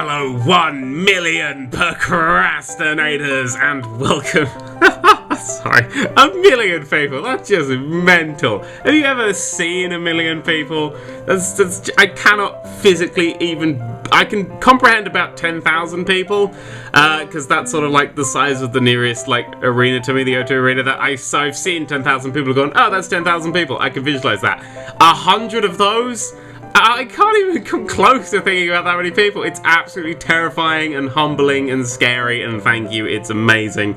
Hello 1 million procrastinators and welcome. Sorry, 1 million people, that's just mental. Have you ever seen 1 million people? I cannot physically even, I can comprehend about 10,000 people, because that's sort of like the size of the nearest like arena to me, the O2 arena. That I've seen 10,000 people going, oh, that's 10,000 people. I can visualize that. 100 of those, I can't even come close to thinking about that many people. It's absolutely terrifying and humbling and scary, and thank you, it's amazing.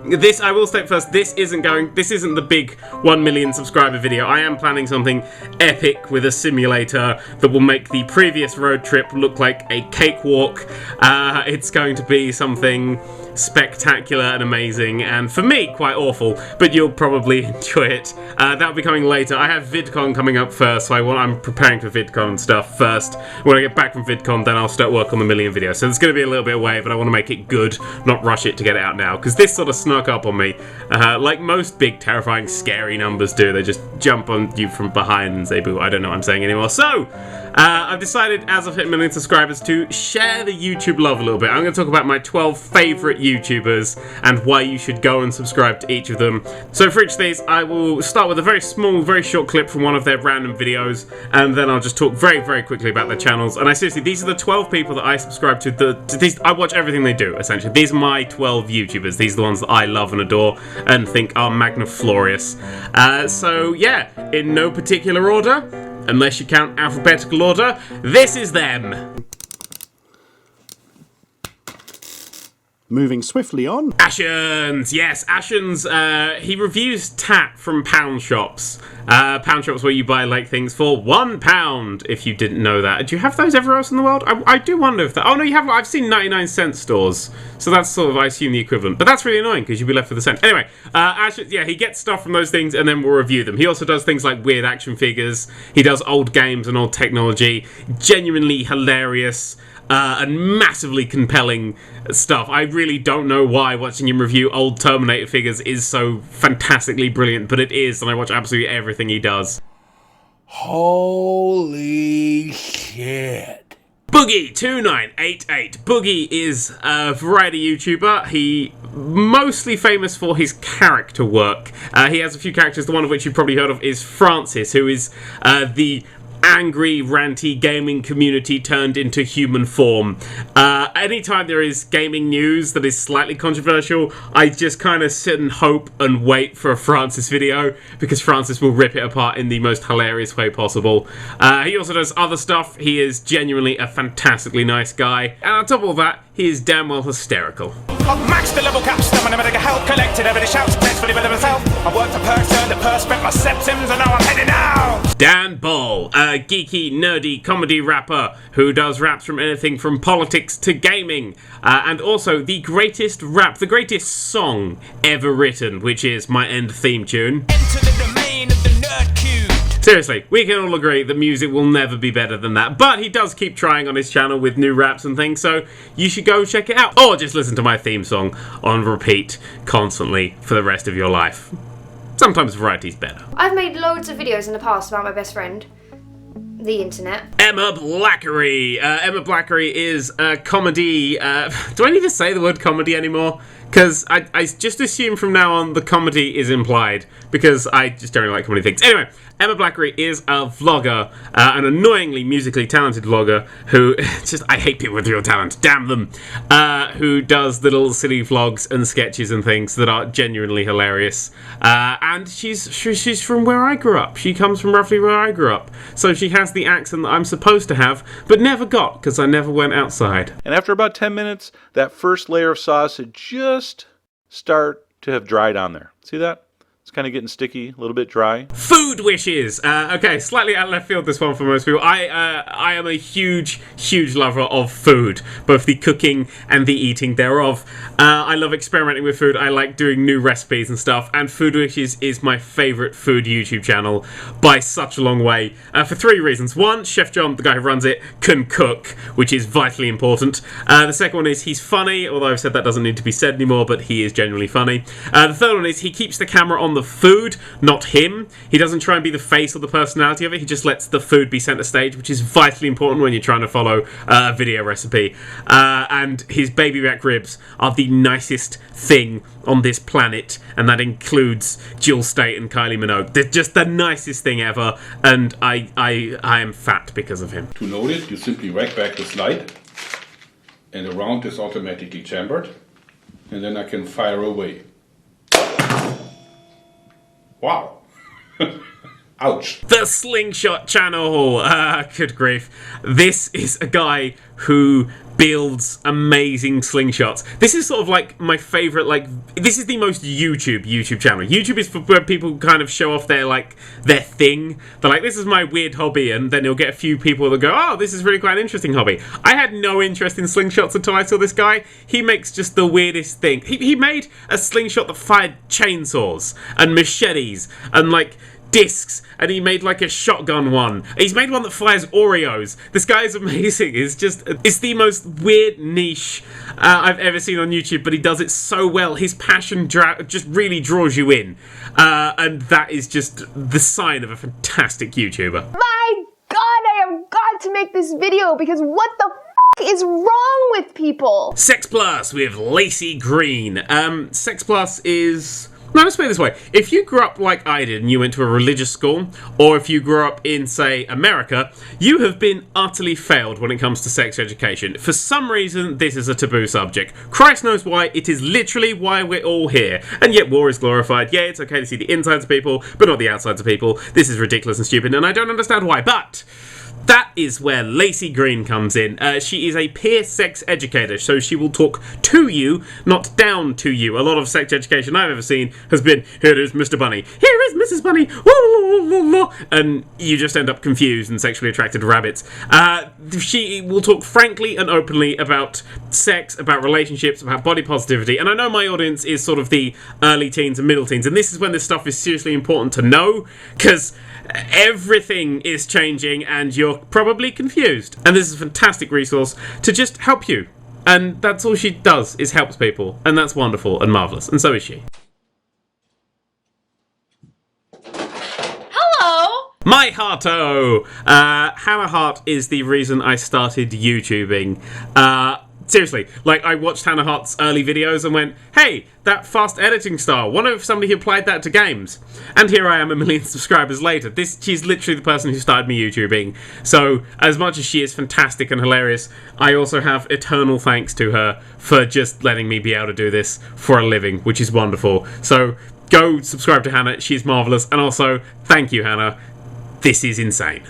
This, I will state first, this isn't the big 1 million subscriber video. I am planning something epic with a simulator that will make the previous road trip look like a cakewalk. It's going to be something spectacular and amazing, and for me, quite awful, but you'll probably enjoy it. That'll be coming later. I have VidCon coming up first, so I'm preparing for VidCon and stuff first. When I get back from VidCon, then I'll start work on the million video. So it's going to be a little bit away, but I want to make it good, not rush it to get it out now, because this sort of snuck up on me. Like most big, terrifying, scary numbers do, they just jump on you from behind and say boo. I don't know what I'm saying anymore. So, I've decided, as I've hit 1 million subscribers, to share the YouTube love a little bit. I'm going to talk about my 12 favourite YouTubers and why you should go and subscribe to each of them. So for each of these, I will start with a very small, very short clip from one of their random videos, and then I'll just talk very, very quickly about their channels. And seriously, these are the 12 people that I subscribe to. I watch everything they do, essentially. These are my 12 YouTubers. These are the ones that I love and adore and think are magniflorious. So yeah, in no particular order, unless you count alphabetical order, this is them. Moving swiftly on. Ashens! Yes, Ashens, he reviews tat from pound shops. Pound shops where you buy, like, things for £1, if you didn't know that. Do you have those everywhere else in the world? I do wonder if that... Oh, no, you have... I've seen 99cent stores. So that's sort of, I assume, the equivalent. But that's really annoying, because you'd be left with a cent. Anyway, Ashens, yeah, he gets stuff from those things, and then we'll review them. He also does things like weird action figures. He does old games and old technology. Genuinely hilarious. And massively compelling stuff. I really don't know why watching him review old Terminator figures is so fantastically brilliant, but it is, and I watch absolutely everything he does. Holy shit. Boogie2988. Boogie is a variety YouTuber. He mostly famous for his character work. He has a few characters, the one of which you've probably heard of is Francis, who is the angry, ranty gaming community turned into human form. Anytime there is gaming news that is slightly controversial, I just kind of sit and hope and wait for a Francis video, because Francis will rip it apart in the most hilarious way possible. He also does other stuff. He is genuinely a fantastically nice guy, and on top of all that, he is damn well hysterical. I've maxed the level cap, stomach, never get help collected, everybody shouts, tastefully with myself. I worked the perks, turned the purse, spent my septims, and now I'm heading out! Dan Ball, a geeky, nerdy comedy rapper who does raps from anything from politics to gaming, and also the greatest song ever written, which is my end theme tune. Enter the domain of the nerd cube. Seriously, we can all agree that music will never be better than that, but he does keep trying on his channel with new raps and things, so you should go check it out. Or just listen to my theme song on repeat constantly for the rest of your life. Sometimes variety's better. I've made loads of videos in the past about my best friend. The internet. Emma BLACKERY. Emma BLACKERY is a comedy... do I need to say the word comedy anymore? Because I just assume from now on the comedy is implied, because I just don't really like comedy things. Anyway, Emma BLACKERY is a vlogger, an annoyingly musically talented vlogger who, I hate people with real talent, damn them, who does little silly vlogs and sketches and things that are genuinely hilarious. And she's from where I grew up. She comes from roughly where I grew up. So she has the accent that I'm supposed to have, but never got, because I never went outside. And after about 10 minutes, that first layer of sauce had just start to have dried on there. See that? It's kind of getting sticky, a little bit dry. Food wishes! Okay, slightly out of left field this one for most people. I am a huge, huge lover of food. Both the cooking and the eating thereof. I love experimenting with food. I like doing new recipes and stuff. And Food Wishes is my favourite food YouTube channel by such a long way. For 3 reasons. One, Chef John, the guy who runs it, can cook, which is vitally important. The second one is he's funny, although I've said that doesn't need to be said anymore, but he is genuinely funny. The third one is he keeps the camera on the the food, not him. He doesn't try and be the face or the personality of it. He just lets the food be centre stage, which is vitally important when you're trying to follow a video recipe. And his baby back ribs are the nicest thing on this planet, and that includes Jill State and Kylie Minogue. They're just the nicest thing ever, and I am fat because of him. To load it, you simply rack back the slide, and the round is automatically chambered, and then I can fire away. Wow. Ouch. The Slingshot channel. Good grief. This is a guy who builds amazing slingshots. This is sort of like my favorite, this is the most YouTube channel. YouTube is for where people kind of show off their thing. They're like, this is my weird hobby, and then you'll get a few people that go, oh, this is really quite an interesting hobby. I had no interest in slingshots until I saw this guy. He makes just the weirdest thing. He made a slingshot that fired chainsaws and machetes and discs, and he made a shotgun one. He's made one that fires Oreos. This guy is amazing. It's the most weird niche I've ever seen on YouTube, but he does it so well. His passion just really draws you in, and that is just the sign of a fantastic YouTuber. My God, I have got to make this video because what the is wrong with people? Sex Plus with Lacey Green. Sex Plus is... Now, let's put it this way. If you grew up like I did and you went to a religious school, or if you grew up in, say, America, you have been utterly failed when it comes to sex education. For some reason, this is a taboo subject. Christ knows why. It is literally why we're all here. And yet war is glorified. Yeah, it's okay to see the insides of people, but not the outsides of people. This is ridiculous and stupid, and I don't understand why. But that is where Lacey Green comes in. She is a peer sex educator, so she will talk to you, not down to you. A lot of sex education I've ever seen has been, here is Mr. Bunny, here is Mrs. Bunny, and you just end up confused and sexually attracted to rabbits. She will talk frankly and openly about sex, about relationships, about body positivity, and I know my audience is sort of the early teens and middle teens, and this is when this stuff is seriously important to know, because everything is changing and you're probably confused. And this is a fantastic resource to just help you. And that's all she does, is helps people. And that's wonderful and marvellous. And so is she. Hello! My Hearto! Hannah Hart is the reason I started YouTubing. Seriously, I watched Hannah Hart's early videos and went, hey, that fast editing style, wonder if somebody applied that to games. And here I am 1 million subscribers later. She's literally the person who started me YouTubing. So, as much as she is fantastic and hilarious, I also have eternal thanks to her for just letting me be able to do this for a living, which is wonderful. So, go subscribe to Hannah, she's marvellous. And also, thank you, Hannah. This is insane.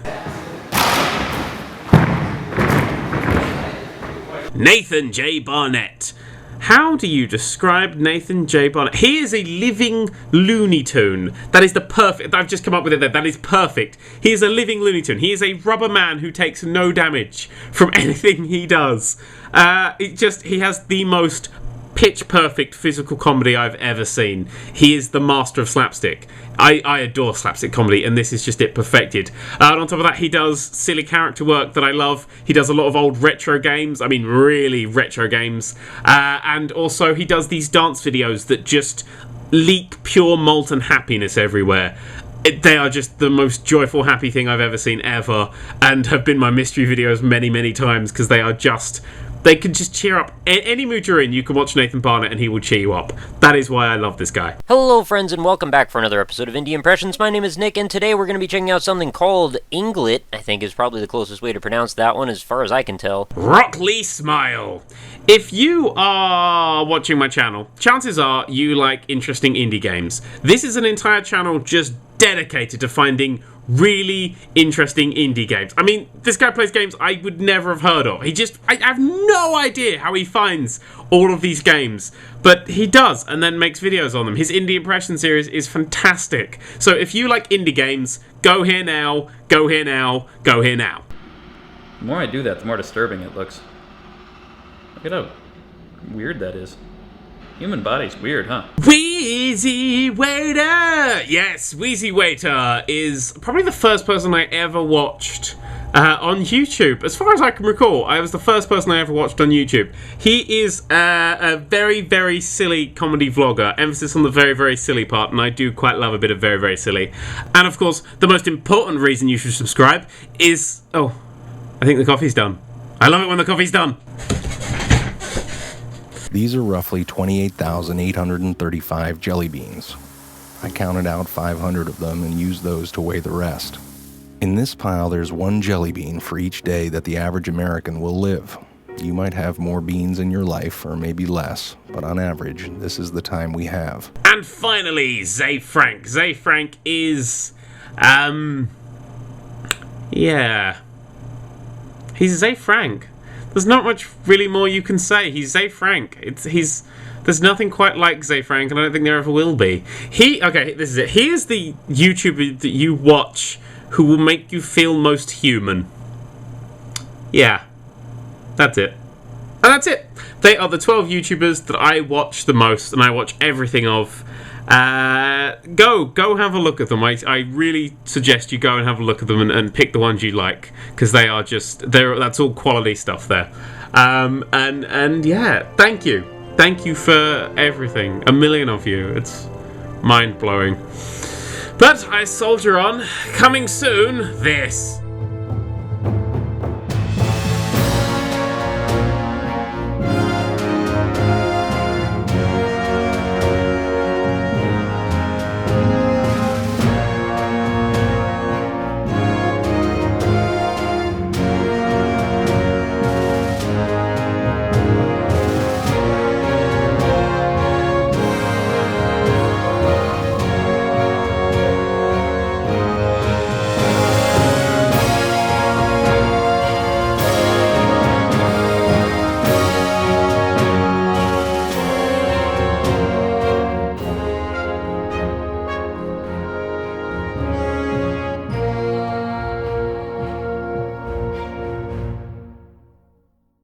Nathan J. Barnett. How do you describe Nathan J. Barnett? He is a living Looney Tune. That is the perfect... I've just come up with it there. That is perfect. He is a living Looney Tune. He is a rubber man who takes no damage from anything he does. He has the most pitch-perfect physical comedy I've ever seen. He is the master of slapstick. I adore slapstick comedy, and this is just it perfected. And on top of that, he does silly character work that I love. He does a lot of old retro games. I mean, really retro games. And also, he does these dance videos that just leak pure molten happiness everywhere. They are just the most joyful, happy thing I've ever seen ever, and have been my mystery videos many, many times, because they are just... They can just cheer up. Any mood you're in, you can watch Nathan Barnett and he will cheer you up. That is why I love this guy. Hello friends and welcome back for another episode of Indie Impressions. My name is Nick and today we're going to be checking out something called Inglet. I think is probably the closest way to pronounce that one as far as I can tell. ROCKLEESMILE. If you are watching my channel, chances are you like interesting indie games. This is an entire channel just dedicated to finding really interesting indie games. I mean, this guy plays games I would never have heard of. I have no idea how he finds all of these games, but he does, and then makes videos on them. His Indie Impression series is fantastic. So if you like indie games, go here now, go here now, go here now. The more I do that, the more disturbing it looks. Look at how weird that is. Human body's weird, huh? Wheezy Waiter! Yes, Wheezy Waiter is probably the first person I ever watched on YouTube. As far as I can recall, I was the first person I ever watched on YouTube. He is a very, very silly comedy vlogger. Emphasis on the very, very silly part, and I do quite love a bit of very, very silly. And of course, the most important reason you should subscribe is... Oh, I think the coffee's done. I love it when the coffee's done. These are roughly 28,835 jelly beans. I counted out 500 of them and used those to weigh the rest. In this pile, there's one jelly bean for each day that the average American will live. You might have more beans in your life, or maybe less, but on average, this is the time we have. And finally, Zay Frank. Zay Frank is... yeah. He's Zay Frank. There's not much really more you can say. He's Zay Frank. There's nothing quite like Zay Frank, and I don't think there ever will be. Okay, this is it. He is the YouTuber that you watch who will make you feel most human. Yeah. That's it. And that's it. They are the 12 YouTubers that I watch the most, and I watch everything of. Go have a look at them. I really suggest you go and have a look at them and pick the ones you like, because they are that's all quality stuff there. And yeah, thank you for everything, a million of you. It's mind-blowing. But I soldier on. Coming soon, this.